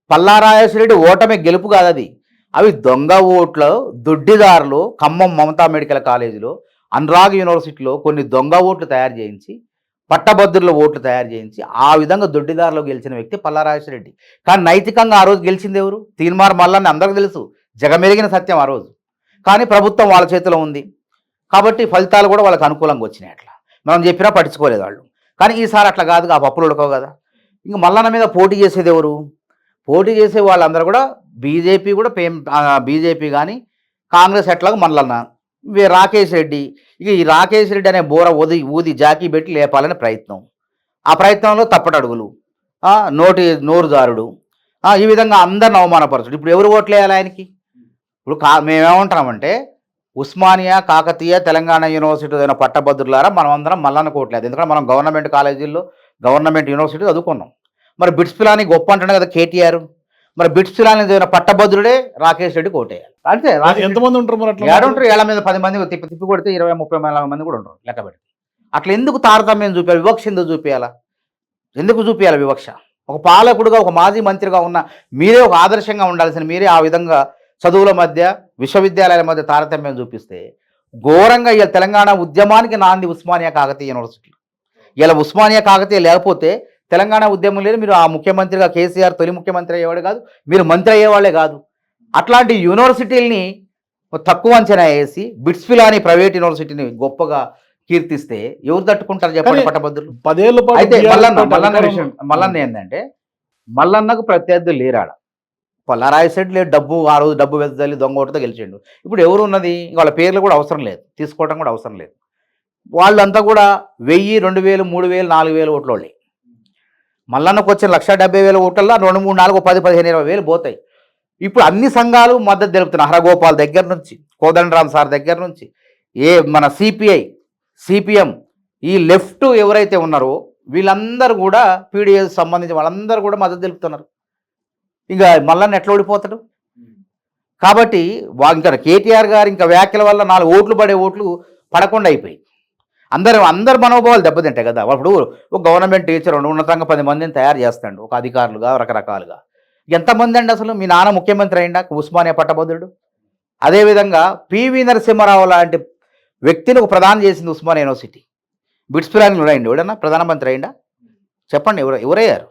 పల్లారాజేశ్వరరెడ్డి ఓటమి గెలుపు కాదు, అది అవి దొంగ ఓట్లు, దొడ్డిదారులు. ఖమ్మం మమతా మెడికల్ కాలేజీలో, అనురాగ్ యూనివర్సిటీలో కొన్ని దొంగ ఓట్లు తయారు చేయించి, పట్టభద్రుల ఓట్లు తయారు చేయించి, ఆ విధంగా దొడ్డిదారిలో గెలిచిన వ్యక్తి పల్లారాజేశ్వరరెడ్డి. కానీ నైతికంగా ఆ రోజు గెలిచింది ఎవరు? తీన్మార్ మల్లన్న అందరికీ తెలుసు, జగమెరిగిన సత్యం ఆ రోజు. కానీ ప్రభుత్వం వాళ్ళ చేతిలో ఉంది కాబట్టి ఫలితాలు కూడా వాళ్ళకి అనుకూలంగా వచ్చినాయి. అట్లా మనం చెప్పినా పట్టించుకోలేదు వాళ్ళు. కానీ ఈసారి అట్లా కాదు, ఆ పప్పులు ఉడకవు కదా. ఇంక మల్లన్న మీద పోటీ చేసేది ఎవరు? పోటీ చేసే వాళ్ళందరూ కూడా బీజేపీ కూడా బీజేపీ కానీ కాంగ్రెస్ ఎట్లాగో మల్లన్న, రాకేష్ రెడ్డి. ఇక ఈ రాకేష్ రెడ్డి అనే బోర ఊది జాకీ పెట్టి లేపాలనే ప్రయత్నం. ఆ ప్రయత్నంలో తప్పటడుగులు, నోరు జారుడు, ఈ విధంగా అందరిని అవమానపరచుడు. ఇప్పుడు ఎవరు ఓట్లు వేయాలి ఆయనకి? ఇప్పుడు మేమేమంటామంటే ఉస్మానియా, కాకతీయ, తెలంగాణ యూనివర్సిటీ అయిన పట్టభద్రులారా మనం అందరం మల్లన్న కోట్లేదు. ఎందుకంటే మనం గవర్నమెంట్ కాలేజీల్లో గవర్నమెంట్ యూనివర్సిటీ చదువుకున్నాం. మరి బిట్స్ పిలాని గొప్ప అంటున్నాడు కదా కేటీఆర్. మరి బిట్స్ పిలాని చదివిన పట్టభద్రుడే రాకేష్ రెడ్డి కోటేయాలి. అంతే. ఎంతమంది ఉంటారు మరి అట్లా? ఏడుంటారు, ఏళ్ళ మీద 10 మంది తిప్పి కొడితే 20-30 మంది కూడా ఉంటారు లెక్క పెడితే. అట్లా ఎందుకు తారతమ్యం చూపించాలి? వివక్ష ఎందుకు చూపించాలా? ఎందుకు చూపించాలి వివక్ష? ఒక పాలకుడుగా, ఒక మాజీ మంత్రిగా ఉన్న మీరే ఒక ఆదర్శంగా ఉండాల్సిన మీరే ఆ విధంగా చదువుల మధ్య, విశ్వవిద్యాలయాల మధ్య తారతమ్యం చూపిస్తే ఘోరంగా ఇలా తెలంగాణ ఉద్యమానికి నాంది ఉస్మానియా కాకతీయ యూనివర్సిటీ. ఇలా ఉస్మానియా కాకతీయ లేకపోతే తెలంగాణ ఉద్యమం లేదు. మీరు ఆ ముఖ్యమంత్రిగా కేసీఆర్ తొలి ముఖ్యమంత్రి అయ్యేవాడు కాదు, మీరు మంత్రి అయ్యేవాళ్ళే కాదు. అట్లాంటి యూనివర్సిటీలని తక్కువ అంచనా వేసి బిట్స్ పిలాని ప్రైవేట్ యూనివర్సిటీని గొప్పగా కీర్తిస్తే ఎవరు తట్టుకుంటారు చెప్పండి పట్టభద్రులు? 10 ఏళ్ల పాటు అయితే BRS మల్లన్న ఏంటంటే మల్లన్నకు ప్రత్యర్థులు లేరాడ. పల్లారాయి సైడ్ లేదు, డబ్బు ఆ రోజు డబ్బు వెదజల్లి దొంగ ఓటుతో గెలిచిండు. ఇప్పుడు ఎవరు ఉన్నది? వాళ్ళ పేర్లు కూడా అవసరం లేదు, తీసుకోవడం కూడా అవసరం లేదు. వాళ్ళంతా కూడా 1000, 2000, 3000, 4000 ఓట్ల వాళ్ళే. మల్లన్నకు వచ్చిన 1,70,000 ఓట్లలో 2, 3, 4, 10, 15, 20,000 పోతాయి. ఇప్పుడు అన్ని సంఘాలు మద్దతు తెలుపుతున్నాయి. హరగోపాల్ దగ్గర నుంచి, కోదండరామ్ సార్ దగ్గర నుంచి, మన సిపిఐ, సిపిఎం, ఈ లెఫ్ట్ ఎవరైతే ఉన్నారో వీళ్ళందరూ కూడా పీడిఎస్ సంబంధించి వాళ్ళందరూ కూడా మద్దతు తెలుపుతున్నారు. ఇక మల్లన్న ఎట్లా ఓడిపోతాడు? కాబట్టి ఇంకా కేటీఆర్ గారు ఇంకా వ్యాఖ్యల వల్ల 4 ఓట్లు పడే ఓట్లు పడకుండా అయిపోయి అందరు మనోభావాలు దెబ్బతింటాయి కదా. ఇప్పుడు ఒక గవర్నమెంట్ టీచర్ ఉన్నతంగా 10 మందిని తయారు చేస్తాడు, ఒక అధికారులుగా రకరకాలుగా. ఎంతమంది అండి అసలు? మీ నాన్న ముఖ్యమంత్రి అయిందా ఉస్మానియా పట్టభద్రుడు? అదేవిధంగా పివి నరసింహారావు లాంటి వ్యక్తిని ఒక ప్రధానం చేసింది ఉస్మానియా యూనివర్సిటీ. బిట్స్ పిలాని అయింది ఎవడన్నా ప్రధానమంత్రి అయిందా? చెప్పండి, ఎవరయ్యారు?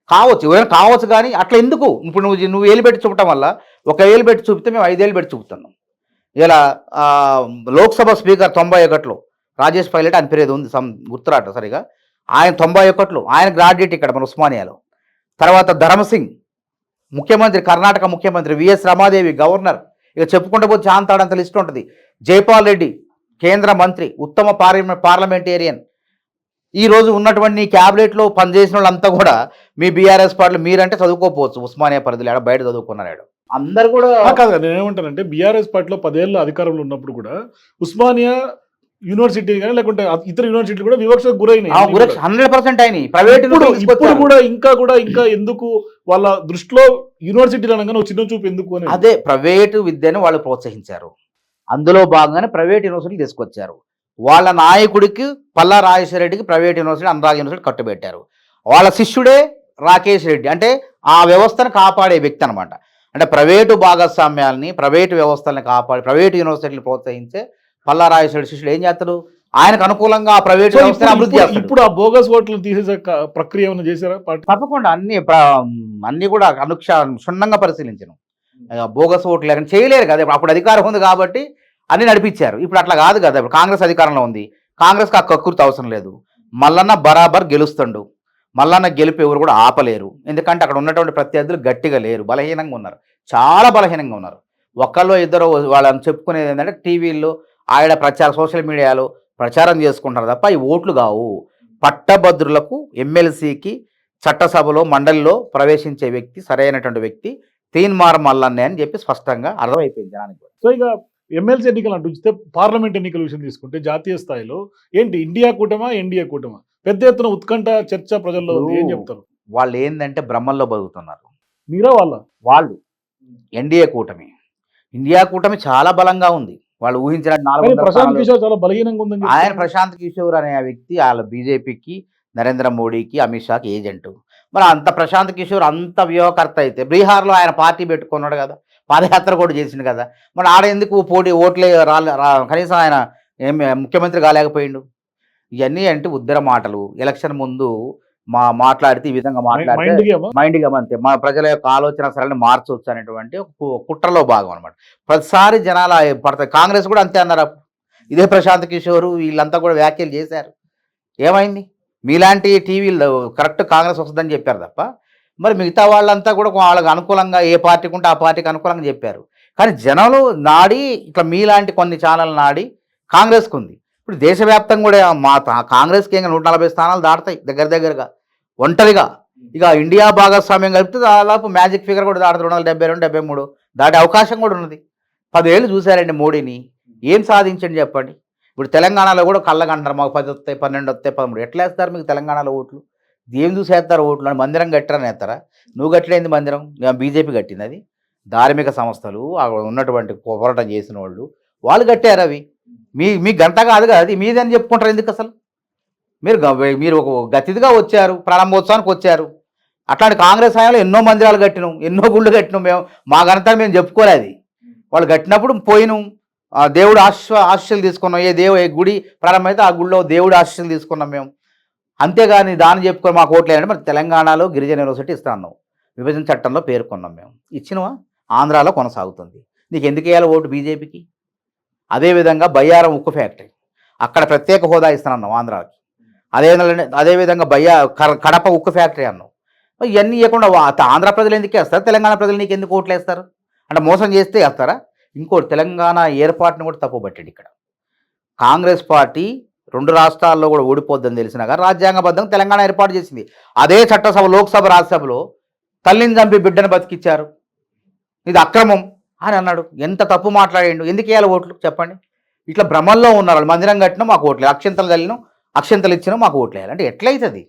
ఎవరైనా కావచ్చు కానీ అట్లా ఎందుకు? ఇప్పుడు నువ్వు ఏలు పెట్టి చూపటం వల్ల, 1 ఏలు పెట్టి చూపితే మేము 5 ఏళ్ళు పెట్టి చూపుతున్నాం. ఇలా లోక్సభ స్పీకర్ 91లో రాజేష్ పైలట్ అని పేరేది ఉంది, గుర్తురాట సరిగా. ఆయన 91లో ఆయన గ్రాడ్యుయేట్ ఇక్కడ మన ఉస్మానియాలో. తర్వాత ధర్మసింగ్ ముఖ్యమంత్రి, కర్ణాటక ముఖ్యమంత్రి, విఎస్ రమాదేవి గవర్నర్, ఇక చెప్పుకుంటూ పోతే చాంతాడంత లిస్ట్ ఉంటుంది. జైపాల్ రెడ్డి కేంద్ర మంత్రి, ఉత్తమ పార్లమెంటేరియన్. ఈరోజు ఉన్నటువంటి క్యాబినెట్లో పనిచేసిన వాళ్ళంతా కూడా మీ బీఆర్ఎస్ పార్టీలు. మీరంటే చదువుకోకపోవచ్చు, ఉస్మానియా పరిధిలో బయట చదువుకున్నాడు. అందరు కూడా కాదు. నేను ఏమంటానంటే బీఆర్ఎస్ పార్టీలో 10 ఏళ్ళ అధికారంలో ఉన్నప్పుడు కూడా ఉస్మానియా యూనివర్సిటీ కానీ లేకుంటే ఇతర యూనివర్సిటీలు కూడా వివక్షకు గురైనాయి. 100% అయినాయి. ప్రైవేట్ ఇప్పుడు కూడా ఇంకా ఎందుకు వాళ్ళ దృష్టిలో యూనివర్సిటీలు అనగానే చిన్న చూపు ఎందుకు అని? అదే ప్రైవేటు విద్యను వాళ్ళు ప్రోత్సహించారు. అందులో భాగంగానే ప్రైవేట్ యూనివర్సిటీలు తీసుకొచ్చారు. వాళ్ళ నాయకుడికి పల్లా రాజేశ్వర రెడ్డికి ప్రైవేట్ యూనివర్సిటీ, అనురాగ్ యూనివర్సిటీ కట్టుబెట్టారు. వాళ్ళ శిష్యుడే రాకేష్ రెడ్డి. అంటే ఆ వ్యవస్థను కాపాడే వ్యక్తి అనమాట. అంటే ప్రైవేటు భాగస్వామ్యాలని, ప్రైవేటు వ్యవస్థలను కాపాడి ప్రైవేటు యూనివర్సిటీలు ప్రోత్సహించే పల్లా రాజేశ్వర రెడ్డి శిష్యుడు ఏం చేస్తాడు? ఆయనకు అనుకూలంగా ఆ ప్రైవేట్ వ్యవస్థను అభివృద్ధి చేస్తాడు. ఇప్పుడు ఆ బోగస్ ఓట్లు తీసే ప్రక్రియ ఏమైనా చేశారా? తప్పకుండా అన్ని కూడా క్షుణ్ణంగా పరిశీలించను. బోగస్ ఓట్లు లేకుండా చేయలేరు కదా. అప్పుడు అధికారం ఉంది కాబట్టి అన్ని నడిపించారు. ఇప్పుడు అట్లా కాదు కదా. ఇప్పుడు కాంగ్రెస్ అధికారంలో ఉంది, కాంగ్రెస్కి ఆ కక్కుర్తి అవసరం లేదు. మల్లన్న బరాబర్ గెలుస్తుండు. మల్లన్న గెలుపు ఎవరు కూడా ఆపలేరు. ఎందుకంటే అక్కడ ఉన్నటువంటి ప్రత్యర్థులు గట్టిగా లేరు, బలహీనంగా ఉన్నారు, చాలా బలహీనంగా ఉన్నారు. ఒకళ్ళు ఇద్దరు వాళ్ళని చెప్పుకునేది ఏంటంటే టీవీల్లో ఆయన సోషల్ మీడియాలో ప్రచారం చేసుకుంటారు తప్ప ఈ ఓట్లు కావు. పట్టభద్రులకు ఎమ్మెల్సీకి చట్టసభలో మండలిలో ప్రవేశించే వ్యక్తి సరైనటువంటి వ్యక్తి తీన్మార్ మల్లన్నే అని చెప్పి స్పష్టంగా అర్థమైపోయింది జనానికి. సో ఇక ఎమ్మెల్సీ ఎన్నికలు అంటూ చూస్తే పార్లమెంట్ ఎన్నికల విషయం తీసుకుంటే జాతీయ స్థాయిలో ఏంటి ఇండియా కూటమా ఎన్డీఏ కూటమా? పెద్ద ఎత్తున ఉత్కంఠ చర్చ ప్రజల్లో ఉంది. ఏం చెప్తారు? వాళ్ళు ఏంటంటే బ్రహ్మల్లో బతుకుతున్నారు. మీరా వాళ్ళు ఎన్డీఏ కూటమి, ఇండియా కూటమి చాలా బలంగా ఉంది. వాళ్ళు ఊహించిన ప్రశాంత్ కిషోర్ చాలా బలహీనంగా ఉందని ఆయన ప్రశాంత్ కిషోర్ అనే వ్యక్తి వాళ్ళ బీజేపీకి, నరేంద్ర మోడీకి, అమిత్ షాకి ఏజెంటు. మరి అంత ప్రశాంత్ కిషోర్ అంత వ్యూహకర్త అయితే బీహార్లో ఆయన పార్టీ పెట్టుకున్నాడు కదా, పాదయాత్ర కూడా చేసిండు కదా. మరి ఆడ ఎందుకు ఓట్లే కనీసం ఆయన ముఖ్యమంత్రి కాలేకపోయిండు? ఇవన్నీ అంటే ఉద్దర మాటలు. ఎలక్షన్ ముందు మాట్లాడితే ఈ విధంగా మాట్లాడితే మైండ్ గేమ్. మైండ్ గేమ్ అంతే, మా ప్రజల యొక్క ఆలోచన సరళిని మార్చవచ్చు అనేటువంటి ఒక కుట్రలో భాగం అనమాట. ప్రతిసారి జనాలు పడతాయి. కాంగ్రెస్ కూడా అంతే అన్నారు అప్పుడు. ఇదే ప్రశాంత్ కిషోర్ వీళ్ళంతా కూడా వ్యాఖ్యలు చేశారు. ఏమైంది? మీలాంటి టీవీలు కరెక్ట్ కాంగ్రెస్ వస్తుందని చెప్పారు తప్ప, మరి మిగతా వాళ్ళంతా కూడా వాళ్ళకి అనుకూలంగా ఏ పార్టీకి ఉంటే ఆ పార్టీకి అనుకూలంగా చెప్పారు. కానీ జనాలు నాడి ఇట్లా మీలాంటి కొన్ని ఛానల్ నాడి కాంగ్రెస్కి ఉంది. ఇప్పుడు దేశవ్యాప్తంగా కూడా కాంగ్రెస్కి ఇంకా 140 స్థానాలు దాటుతాయి దగ్గరగా ఒంటరిగా. ఇక ఇండియా భాగస్వామ్యం కలిపితే దాదాపు మ్యాజిక్ ఫిగర్ కూడా దాటుతుంది, 272, 73 దాటే అవకాశం కూడా ఉన్నది. 10 ఏళ్ళు చూశారండి మోడీని, ఏం సాధించండి చెప్పండి. ఇప్పుడు తెలంగాణలో కూడా కళ్ళగంటారు, మాకు 10 వస్తాయి, 12 వస్తాయి, 13. ఎట్లా వేస్తారు మీకు తెలంగాణలో ఓట్లు? ఏం చూసి వేస్తారు ఓట్లు? అని మందిరం కట్టారని వేస్తారా? నువ్వు కట్టలేంది మందిరం, బీజేపీ కట్టింది. అది ధార్మిక సంస్థలు ఉన్నటువంటి పోరాటం చేసిన వాళ్ళు కట్టారు. అవి మీ గంట కాదు కదా, అది మీదని చెప్పుకుంటారు ఎందుకు అసలు? మీరు ఒక గతిదిగా వచ్చారు, ప్రారంభోత్సవానికి వచ్చారు. అట్లాంటి కాంగ్రెస్ హయాంలో ఎన్నో మందిరాలు కట్టినాం, ఎన్నో గుళ్ళు కట్టినాం. మా ఘనత మేము చెప్పుకోలేదు. వాళ్ళు కట్టినప్పుడు పోయినాం, దేవుడు ఆశీస్సులు తీసుకున్నాం. ఏ గుడి ప్రారంభమైతే ఆ గుడిలో దేవుడు ఆశీస్సులు తీసుకున్నాం మేము. అంతేగాని దాన్ని చెప్పుకొని మాకు ఓట్లు వేయాలంటే మరి తెలంగాణలో గిరిజన యూనివర్సిటీ ఇస్తున్నాం, విభజన చట్టంలో పేర్కొన్నాం మేము, ఇచ్చినవా? ఆంధ్రాలో కొనసాగుతుంది. నీకు ఎందుకు వేయాలి ఓటు బీజేపీకి? అదేవిధంగా బయ్యారం ఉక్కు ఫ్యాక్టరీ, అక్కడ ప్రత్యేక హోదా ఇస్తున్నాం ఆంధ్రాకి. అదేవిధంగా కడప ఉక్కు ఫ్యాక్టరీ అన్నాం. ఇవన్నీ ఇవ్వకుండా ఆంధ్ర ప్రజలు ఎందుకు వేస్తారు, తెలంగాణ ప్రజలు నీకు ఎందుకు ఓట్లు వేస్తారు? అంటే మోసం చేస్తే వేస్తారా? ఇంకోటి, తెలంగాణ ఏర్పాటును కూడా తప్పుపట్టాడు ఇక్కడ. కాంగ్రెస్ పార్టీ 2 రాష్ట్రాల్లో కూడా ఓడిపోద్దని తెలిసినా కానీ రాజ్యాంగబద్ధంగా తెలంగాణ ఏర్పాటు చేసింది. అదే చట్టసభ, లోక్సభ, రాజ్యసభలో తల్లిని చంపి బిడ్డను బతికిచ్చారు, ఇది అక్రమం అని అన్నాడు. ఎంత తప్పు మాట్లాడిండు, ఎందుకు వేయాలి ఓట్లు చెప్పండి? ఇట్లా భ్రమల్లో ఉన్నారు. మందిరం కట్టినా మాకు ఓట్లేదు, అక్షంతలు చల్లినాం, అక్షంతలు ఇచ్చినా మాకు ఓట్లు వేయాలి అంటే ఎట్లయితుంది?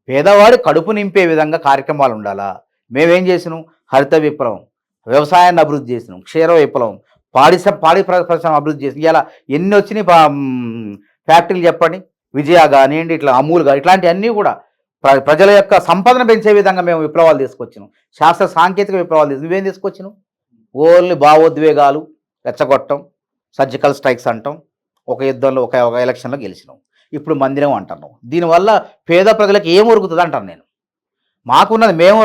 పేదవాడి కడుపు నింపే విధంగా కార్యక్రమాలు ఉండాలా? మేమేం చేసినాం? హరిత విప్లవం, వ్యవసాయాన్ని అభివృద్ధి చేసినాం, క్షీర విప్లవం, పాడి పరిశ్రమ అభివృద్ధి చేసినాం. ఇలా ఎన్ని వచ్చినాయి ఫ్యాక్టరీలు చెప్పండి? విజయ కానివ్వండి, ఇట్లా అమూల్ కానీ, ఇట్లాంటివన్నీ కూడా ప్రజల యొక్క సంపదను పెంచే విధంగా మేము విప్లవాలు తీసుకొచ్చినాం. శాస్త్ర సాంకేతిక విప్లవాలు నువ్వేం తీసుకొచ్చినావు? ఓన్లీ భావోద్వేగాలు రెచ్చగొట్టం, సర్జికల్ స్ట్రైక్స్ అంటాం, ఒక యుద్ధంలో ఒక ఎలక్షన్లో గెలిచినాం, ఇప్పుడు మందిరం అంటున్నాం. దీనివల్ల పేద ప్రజలకు ఏం ఉరుకుతుంది అంటాను నేను. మాకున్నది మేము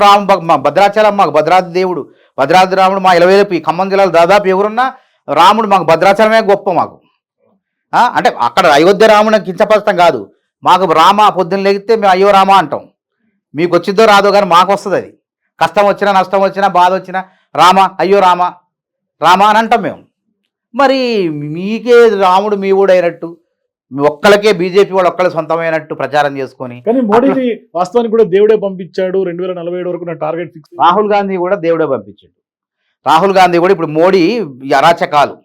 భద్రాచలం, మాకు భద్రాద్రి దేవుడు, భద్రాద్రి రాముడు మా 20 ఈ ఖమ్మం జిల్లాలో దాదాపు ఎవరున్నా రాముడు మాకు భద్రాచలమే గొప్ప మాకు. అంటే అక్కడ అయోధ్య రాముడు కించపరచడం కాదు, మాకు రామ పొద్దున్న లేగితే మేము అయ్యో రామ అంటాం. మీకు వచ్చిందో రాదో కానీ మాకు వస్తుంది. అది కష్టం వచ్చినా, నష్టం వచ్చినా, బాధ వచ్చినా రామ, అయ్యో రామ, రామ అని అంటాం మేము. మరి మీకే రాముడు మీ ఊడు అయినట్టు, మీ ఒక్కళ్ళకే బీజేపీ వాళ్ళు ఒక్కళ్ళ సొంతమైనట్టు ప్రచారం చేసుకొని. కానీ మోడీని వాస్తవానికి కూడా దేవుడే పంపించాడు, 2047 వరకు నా టార్గెట్ ఫిక్స్. రాహుల్ గాంధీ కూడా దేవుడే పంపించాడు. రాహుల్ గాంధీ కూడా ఇప్పుడు మోడీ ఈ అరాచకాలు,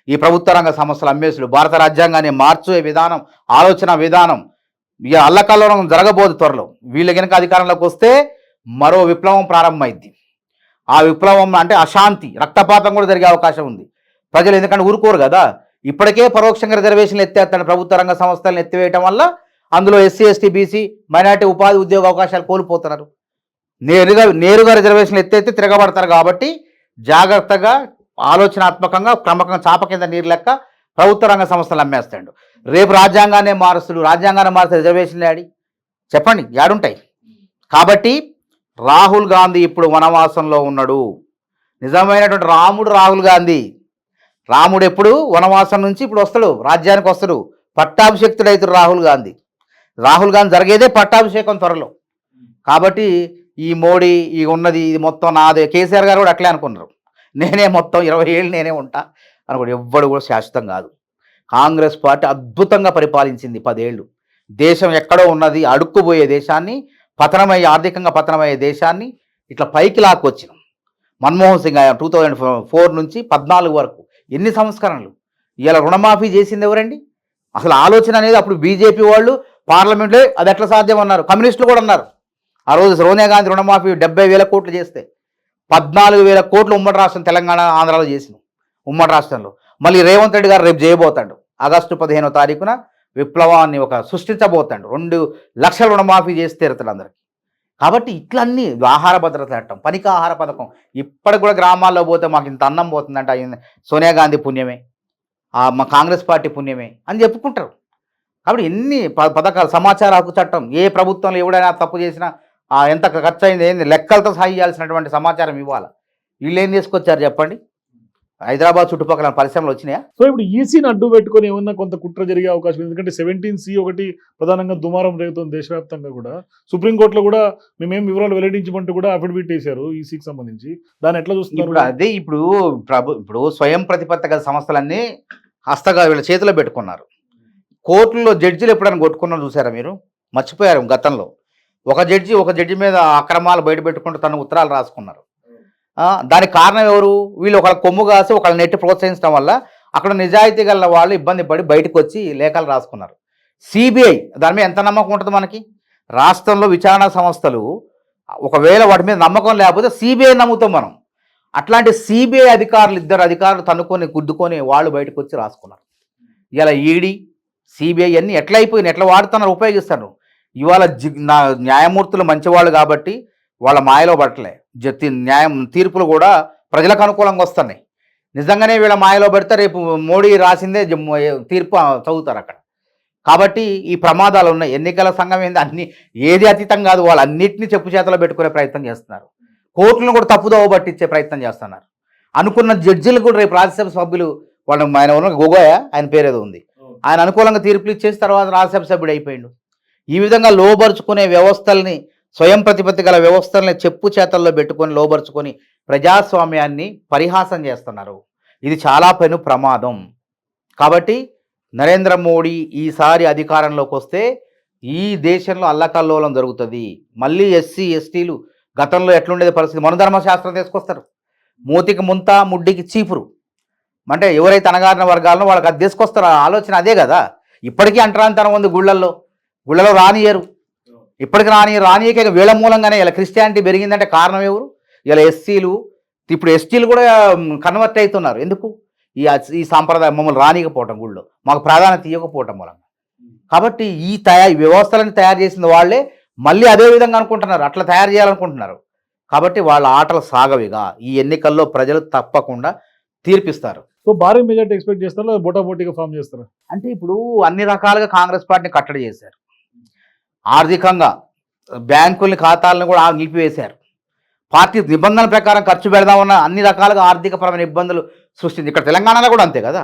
ఈ ప్రభుత్వ రంగ సంస్థల అమ్మేసులు, భారత రాజ్యాంగాన్ని మార్చే విధానం, ఆలోచన విధానం, ఇక అల్లకల్లోనం జరగబోదు త్వరలో. వీళ్ళు కనుక అధికారంలోకి వస్తే మరో విప్లవం ప్రారంభమైంది. ఆ విప్లవం అంటే అశాంతి, రక్తపాతం కూడా జరిగే అవకాశం ఉంది. ప్రజలు ఎందుకంటే ఊరుకోరు కదా. ఇప్పటికే పరోక్షంగా రిజర్వేషన్లు ఎత్తేస్తాడు, ప్రభుత్వ రంగ సంస్థలను ఎత్తివేయటం వల్ల అందులో ఎస్సీ, ఎస్టీ, బీసీ, మైనార్టీ ఉపాధి ఉద్యోగ అవకాశాలు కోల్పోతున్నారు. నేరుగా రిజర్వేషన్లు ఎత్తేస్తే తిరగబడతారు. కాబట్టి జాగ్రత్తగా, ఆలోచనాత్మకంగా, క్రమకంగా చాప కింద నీరు లెక్క ప్రభుత్వ రంగ సంస్థలు అమ్మేస్తాడు. రేపు రాజ్యాంగాన్ని మారుస్తే రిజర్వేషన్లు యాడి చెప్పండి, యాడుంటాయి? కాబట్టి రాహుల్ గాంధీ ఇప్పుడు వనవాసంలో ఉన్నాడు. నిజమైనటువంటి రాముడు రాహుల్ గాంధీ. రాముడు ఎప్పుడు వనవాసం నుంచి ఇప్పుడు వస్తాడు, రాజ్యానికి వస్తాడు, పట్టాభిషేక్తుడు అవుతాడు రాహుల్ గాంధీ. రాహుల్ గాంధీ జరిగేదే పట్టాభిషేకం త్వరలో. కాబట్టి ఈ మోడీ ఈ ఉన్నది ఇది మొత్తం నాదే. కేసీఆర్ గారు కూడా అట్లే అనుకున్నారు, నేనే మొత్తం 20 ఏళ్ళు నేనే ఉంటా అనుకోండి. ఎవ్వడు కూడా శాశ్వతం కాదు. కాంగ్రెస్ పార్టీ అద్భుతంగా పరిపాలించింది 10 ఏళ్ళు. దేశం ఎక్కడో ఉన్నది అడుక్కుపోయే దేశాన్ని, ఆర్థికంగా పతనమయ్యే దేశాన్ని ఇట్లా పైకి లాక్కొచ్చినాం. మన్మోహన్ సింగ్ 2004 నుంచి 14 వరకు ఎన్ని సంస్కరణలు. ఇలా రుణమాఫీ చేసింది ఎవరండి? అసలు ఆలోచన అనేది అప్పుడు బీజేపీ వాళ్ళు పార్లమెంట్లో అది ఎట్లా సాధ్యం అన్నారు, కమ్యూనిస్టులు కూడా అన్నారు. ఆ రోజు సోనియా గాంధీ రుణమాఫీ 70,000 కోట్లు చేస్తే 14,000 కోట్లు ఉమ్మడి రాష్ట్రం తెలంగాణ, ఆంధ్రాలో చేసినాం ఉమ్మడి రాష్ట్రంలో. మళ్ళీ రేవంత్ రెడ్డి గారు రేపు చేయబోతాడు, ఆగస్టు 15వ తారీఖున విప్లవాన్ని సృష్టించబోతాడు. 2 లక్షల రుణమాఫీ చేసి తీరుతాడు అందరికి. కాబట్టి ఇట్లన్నీ ఆహార భద్రత చట్టం, పనికి ఆహార పథకం, ఇప్పటికి కూడా గ్రామాల్లో పోతే మాకు ఇంత అన్నం పోతుందంట సోనియా గాంధీ పుణ్యమే, మా కాంగ్రెస్ పార్టీ పుణ్యమే అని చెప్పుకుంటారు. కాబట్టి ఎన్ని పథకాలు, సమాచార హక్కు చట్టం, ఏ ప్రభుత్వంలో ఎవడైనా తప్పు చేసినా ఎంత ఖర్చు అయింది ఏంది లెక్కలతో సహా ఇవ్వాల్సినటువంటి సమాచారం ఇవ్వాలి. వీళ్ళు ఏం తీసుకొచ్చారు చెప్పండి? హైదరాబాద్ చుట్టుపక్కల పరిశ్రమలు వచ్చినాయా? సో ఇప్పుడు ఈసీని అడ్డు పెట్టుకొని ఏమన్నా కొంత కుట్ర జరిగే అవకాశం ఉంది. ఎందుకంటే 17C ఒకటి ప్రధానంగా దుమారం రేగుతుంది దేశవ్యాప్తంగా కూడా. సుప్రీంకోర్టులో కూడా మేమేం వివరాలు వెల్లడించమంటూ కూడా అఫిడవిట్ వేశారు ఈసీకి సంబంధించి. దాన్ని ఎట్లా చూస్తున్నారు? ఇప్పుడు అదే ఇప్పుడు స్వయం ప్రతిపత్తి గల సంస్థలన్నీ హస్తగా వీళ్ళ చేతిలో పెట్టుకున్నారు. కోర్టుల్లో జడ్జిలు ఎప్పుడైనా కొట్టుకున్నారు చూసారా మీరు? మర్చిపోయారు గతంలో. ఒక జడ్జి మీద అక్రమాలు బయట పెట్టుకుంటూ తన ఉత్తరాలు రాసుకున్నారు. దానికి కారణం ఎవరు? వీళ్ళు ఒకళ్ళ కొమ్ము కాసి ఒకళ్ళ నెట్టి ప్రోత్సహించడం వల్ల అక్కడ నిజాయితీ గల వాళ్ళు ఇబ్బంది పడి బయటకు వచ్చి లేఖలు రాసుకున్నారు. సిబిఐ దాని మీద ఎంత నమ్మకం ఉంటుంది మనకి? రాష్ట్రంలో విచారణ సంస్థలు ఒకవేళ వాటి మీద నమ్మకం లేకపోతే సిబిఐ నమ్ముతాం మనం. అట్లాంటి సిబిఐ ఇద్దరు అధికారులు తన్నుకొని గుద్దుకొని వాళ్ళు బయటకు వచ్చి రాసుకున్నారు. ఇలా ఈడీ సిబిఐ అన్నీ ఎట్లా అయిపోయినాయి, ఎట్లా వాడుతున్నారు, ఉపయోగిస్తారు. ఇవాళ న్యాయమూర్తులు మంచివాళ్ళు కాబట్టి వాళ్ళ మాయలో పట్టలే. తీర్పులు కూడా ప్రజలకు అనుకూలంగా వస్తున్నాయి. నిజంగానే వీళ్ళ మాయలో పెడితే రేపు మోడీ రాసిందే తీర్పు చదువుతారు అక్కడ. కాబట్టి ఈ ప్రమాదాలు ఉన్నాయి. ఎన్నికల సంఘం ఏంది ఏది అతీతం కాదు. వాళ్ళు అన్నింటినీ చెప్పు చేతలో పెట్టుకునే ప్రయత్నం చేస్తున్నారు. కోర్టులను కూడా తప్పుదోవ పట్టించే ప్రయత్నం చేస్తున్నారు. అనుకున్న జడ్జిలు కూడా రేపు రాజ్యసభ సభ్యులు ఆయన గొగోయ్ ఆయన పేరేదో ఉంది, ఆయన అనుకూలంగా తీర్పులు ఇచ్చేసి తర్వాత రాజ్యసభ సభ్యుడు అయిపోయిండు. ఈ విధంగా లోబరుచుకునే వ్యవస్థల్ని, స్వయం ప్రతిపత్తి గల వ్యవస్థల్ని చెప్పు చేతల్లో పెట్టుకొని లోబరుచుకొని ప్రజాస్వామ్యాన్ని పరిహాసం చేస్తున్నారు. ఇది చాలా పెను ప్రమాదం. కాబట్టి నరేంద్ర మోడీ ఈసారి అధికారంలోకి వస్తే ఈ దేశంలో అల్లకల్లోలం జరుగుతుంది. మళ్ళీ ఎస్సీ ఎస్టీలు గతంలో ఎట్లుండేది పరిస్థితి, మనధర్మశాస్త్రం తీసుకొస్తారు. మూతికి ముంత, ముడ్డికి చీపురు. అంటే ఎవరైతే అణగారిన వర్గాలను వాళ్ళకి అది తీసుకొస్తారు. ఆలోచన అదే కదా. ఇప్పటికీ అంటరాంతరం ఉంది గుళ్ళలో రానియరు. ఇప్పటికి రానియక వీళ్ళ మూలంగానే ఇలా క్రిస్టియానిటీ పెరిగిందంటే కారణం ఎవరు? ఇలా ఎస్సీలు, ఇప్పుడు ఎస్టీలు కూడా కన్వర్ట్ అవుతున్నారు. ఎందుకు? ఈ సాంప్రదాయం మమ్మల్ని రానియకపోవటం, గుళ్ళో మాకు ప్రాధాన్యత ఇవ్వకపోవటం మూలంగా. కాబట్టి ఈ వ్యవస్థలను తయారు చేసిన వాళ్ళే మళ్ళీ అదే విధంగా అనుకుంటున్నారు, అట్లా తయారు చేయాలనుకుంటున్నారు. కాబట్టి వాళ్ళ ఆటలు సాగవిగా. ఈ ఎన్నికల్లో ప్రజలు తప్పకుండా తీర్పిస్తారు. సో భారీ మెజార్టీ ఎక్స్పెక్ట్ చేస్తారా, బోటాబోటీగా ఫామ్ చేస్తారా? అంటే ఇప్పుడు అన్ని రకాలుగా కాంగ్రెస్ పార్టీని కట్టడి చేశారు. ఆర్థికంగా బ్యాంకుల్ని, ఖాతాలను కూడా నిలిపివేశారు. పార్టీ నిబంధనల ప్రకారం ఖర్చు పెడదామన్న అన్ని రకాలుగా ఆర్థికపరమైన ఇబ్బందులు సృష్టించి. ఇక్కడ తెలంగాణలో కూడా అంతే కదా.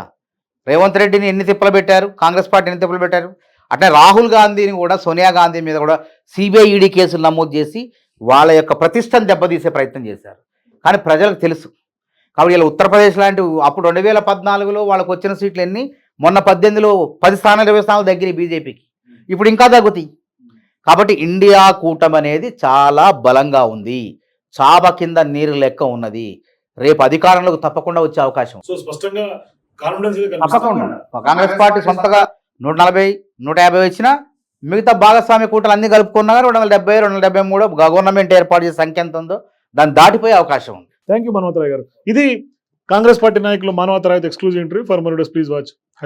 రేవంత్ రెడ్డిని ఎన్ని తిప్పలు పెట్టారు, కాంగ్రెస్ పార్టీ ఎన్ని తిప్పలు పెట్టారు. అట్లే రాహుల్ గాంధీని కూడా, సోనియా గాంధీ మీద కూడా సిబిఐ ఈడీ కేసులు నమోదు చేసి వాళ్ళ యొక్క ప్రతిష్టను దెబ్బతీసే ప్రయత్నం చేశారు. కానీ ప్రజలకు తెలుసు. కాబట్టి ఇలా ఉత్తరప్రదేశ్ లాంటి అప్పుడు 2014లో వాళ్ళకు వచ్చిన సీట్లు ఎన్ని, మొన్న 18లో 10 స్థానాలు 20 స్థానాలు దగ్గర బీజేపీకి, ఇప్పుడు ఇంకా తగ్గుతాయి. కాబట్టి ఇండియా కూటమి అనేది చాలా బలంగా ఉంది. చాప కింద నీరు లెక్క ఉన్నది. రేపు అధికారంలోకి తప్పకుండా వచ్చే అవకాశం. సో స్పష్టంగా కాన్ఫిడెన్స్ తప్పకుండా కాంగ్రెస్ పార్టీ సొంతగా 140, 150 వచ్చినా మిగతా భాగస్వామ్య కూటలు అన్ని కలుపుకున్నా 270, 273 గవర్నమెంట్ ఏర్పాటు చేసే సంఖ్య ఎంత ఉందో దాన్ని దాటిపోయే అవకాశం ఉంది. థ్యాంక్ యూ మానవతరాయ్ గారు. ఇది కాంగ్రెస్ పార్టీ నాయకులు Manavatha Roy exclusive interview. For more videos please watch #.